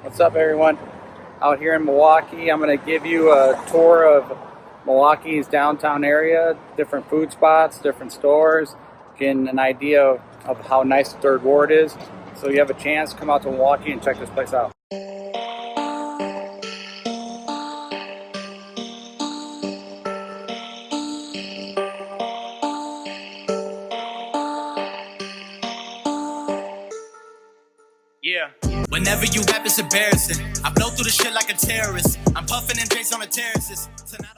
What's up, everyone? Out here in Milwaukee, I'm going to give you a tour of Milwaukee's downtown area, different food spots, different stores, getting an idea of how nice the Third Ward is. So you have a chance, come out to Milwaukee and check this place out. Yeah. Whenever you rap, it's embarrassing. I blow through the shit like a terrorist. I'm puffing and drinks on the terraces. Tonight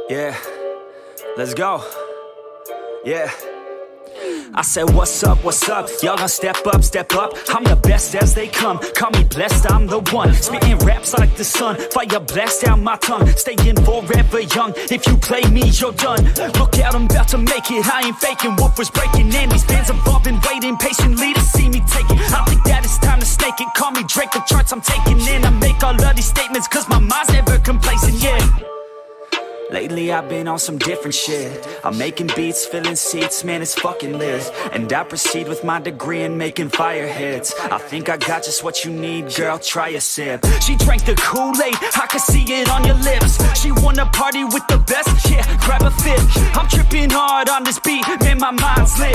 Yeah, let's go. Yeah. I said, what's up, y'all gonna step up, I'm the best as they come, call me blessed, I'm the one, spitting raps like the sun, fire blast down my tongue, staying forever young, if you play me, you're done, look out, I'm about to make it, I ain't faking, wolf was breaking in, these fans have all been waiting patiently to see me take it, I think that it's time to snake it, call me Drake, the charts I'm taking in, I make all of these statements, cause my mind's never complacent, yeah. Lately I've been on some different shit, I'm making beats, filling seats, man it's fucking lit. And I proceed with my degree in making fire hits. I think I got just what you need, girl, try a sip. She drank the Kool-Aid, I could see it on your lips. She wanna party with the best, yeah, grab a fifth. I'm tripping hard on this beat, man my mind's lit.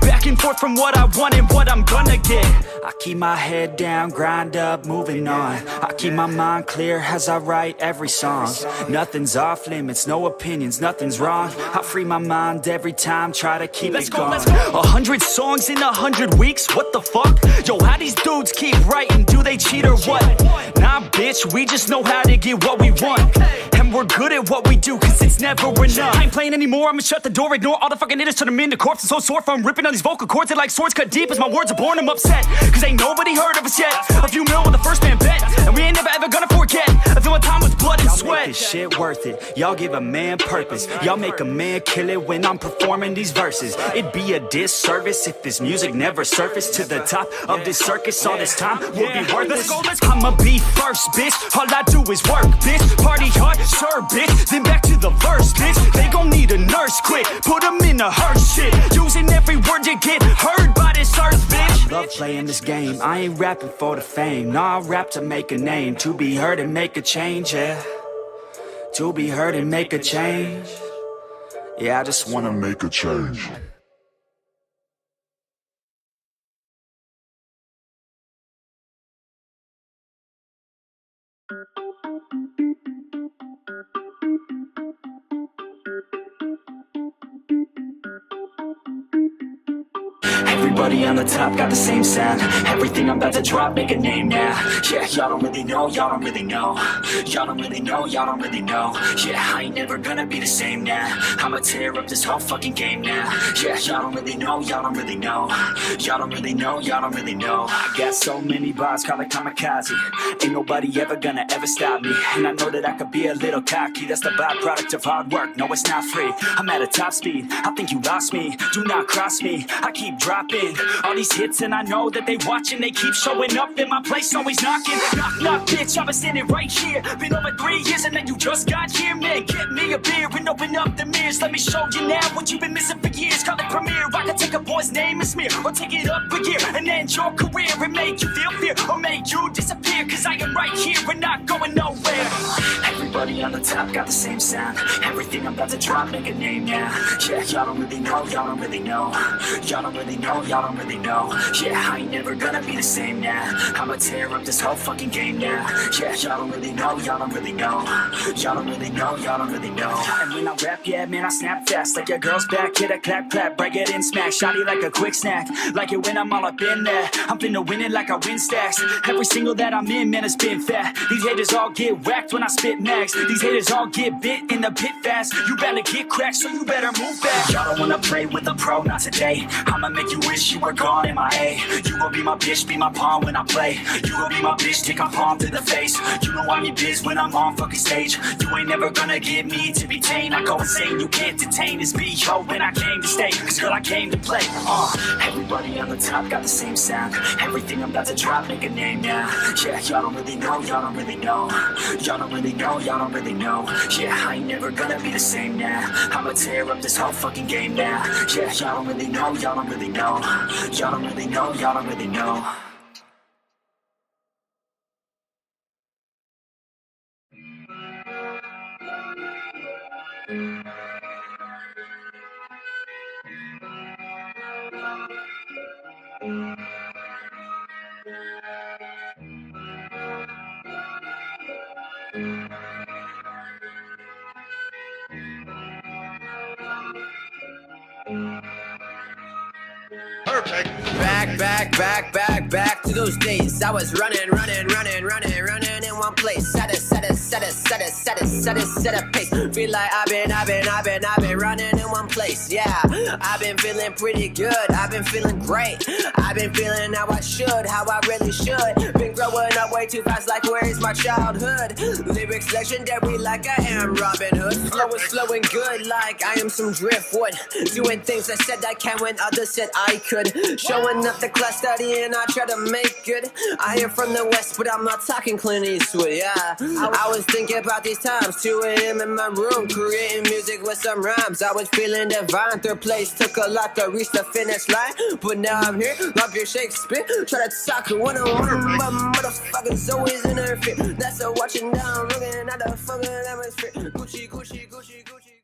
Back and forth from what I want and what I'm gonna get. I keep my head down, grind up, moving on. I keep my mind clear as I write every song. Nothing's off limits, no opinions, nothing's wrong. I free my mind every time, try to keep it going. 100 songs in 100 weeks, what the fuck? Yo, how these dudes keep writing, do they cheat or what? Nah bitch, we just know how to get what we want. And we're good at what we do, cause it's never enough. I ain't playing anymore, I'ma shut the door, ignore all the fucking hitters, turn them into corpses. So sore from ripping on these vocal cords, they like swords cut deep as my words are born, I'm upset. Cause ain't nobody heard of us yet. A few mil with the first man bet, and we ain't never ever gonna forget. I feel my time was blood and sweat. Y'all make this shit worth it, y'all give a man purpose. Y'all make a man kill it when I'm performing these verses. It'd be a disservice if this music never surfaced to the top of this circus. All this time will be worthless. I'ma be first, bitch. All I do is work, bitch. Party hard, sure, bitch. Then back to the verse, bitch. They gon' need a nurse quick. Put them in a hearse shit. Using every word you get heard by this earth, bitch. I love playing this game. I ain't rapping for the fame. Nah, I rap to make a name. To be heard and make a change, yeah. To be heard and make a change. Yeah, I just wanna make a change. Everybody on the top got the same sound. Everything I'm about to drop, make a name now. Yeah, y'all don't really know, y'all don't really know. Y'all don't really know, y'all don't really know. Yeah, I ain't never gonna be the same now. I'ma tear up this whole fucking game now. Yeah, y'all don't really know, y'all don't really know. Y'all don't really know, y'all don't really know. I got so many bars, call it kamikaze. Ain't nobody ever gonna ever stop me. And I know that I could be a little cocky. That's the byproduct of hard work, no it's not free. I'm at a top speed, I think you lost me. Do not cross me, I keep dropping all these hits and I know that they watching. They keep showing up in my place, always knocking. Knock, knock, bitch, I've been standing right here. Been over 3 years and then you just got here. Man, get me a beer and open up the mirrors. Let me show you now what you've been missing for years. Call it premiere, I can take a boy's name and smear, or take it up a year and end your career and make you feel fear, or make you disappear. Cause I am right here and not going nowhere. Everybody on the top got the same sound. Everything I'm about to drop, make a name now. Yeah, y'all don't really know, y'all don't really know. Y'all don't really know, y'all don't really know. Yeah, I ain't never gonna be the same now. I'ma tear up this whole fucking game now. Yeah, y'all don't really know, y'all don't really know. Y'all don't really know, y'all don't really know. And when I rap, yeah, man, I snap fast. Like your girl's back, hit a clap, clap, break it in, smack. Shotty like a quick snack, like it when I'm all up in there. I'm finna win it like I win stacks. Every single that I'm in, man, it's been fat. These haters all get whacked when I spit max. These haters all get bit in the pit fast. You better get cracked, so you better move back. Y'all don't wanna play with a pro, not today. I'ma make you wish you were gone, MIA. You gon' be my bitch, be my pawn when I play. You gon' be my bitch, take my palm to the face. You know I'm your biz when I'm on fucking stage. You ain't never gonna get me to be tame. I go insane, you can't detain this B.O. when I came to stay. Cause girl, I came to play. Everybody on the top got the same sound. Everything I'm about to drop, make a name now. Yeah, y'all don't really know, y'all don't really know. Y'all don't really know, y'all y'all don't really know. Yeah, I ain't never gonna be the same now. I'ma tear up this whole fucking game now. Yeah, y'all don't really know, y'all don't really know. Y'all don't really know, y'all don't really know. Perfect. Back to those days. I was running in one place. Set a pace. Feel like I've been running in one place. Yeah, I've been feeling pretty good. I've been feeling great. I've been feeling how I should, how I really should. Been growing up way too fast, like where is my childhood? Lyrics legendary, like I am Robin Hood. Flow is flowing good, like I am some driftwood. Doing things I said I can when others said I could. Showing up the class studying, I try to make good. I am from the West, but I'm not talking Clint Eastwood, yeah. I was thinking about these times, 2 a.m. in my room, creating music with some rhymes. I was feeling divine, third place took a lot to reach the finish line. But now I'm here, love your Shakespeare. Try to talk one-on-one, but motherfuckers always interfere. That's a watching down, looking at the fucking atmosphere. Gucci.